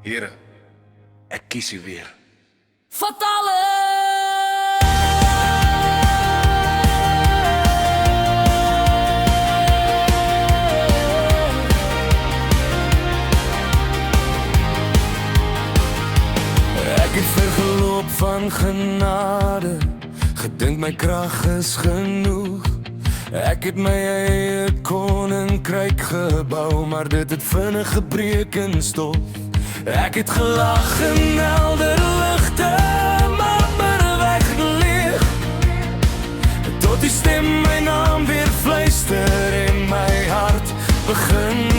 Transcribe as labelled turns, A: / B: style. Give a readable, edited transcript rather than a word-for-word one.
A: Here, ek kies u weer.
B: Fatale.
C: Ek het vergeloop van genade, gedink my krag is genoeg. Ek het my eie koninkryk gebou, maar dit het vinnig gebreek in stof. Ek het gelag in helder ligte, maar wegleeg, tot die stem my naam weer fluister en my hart begin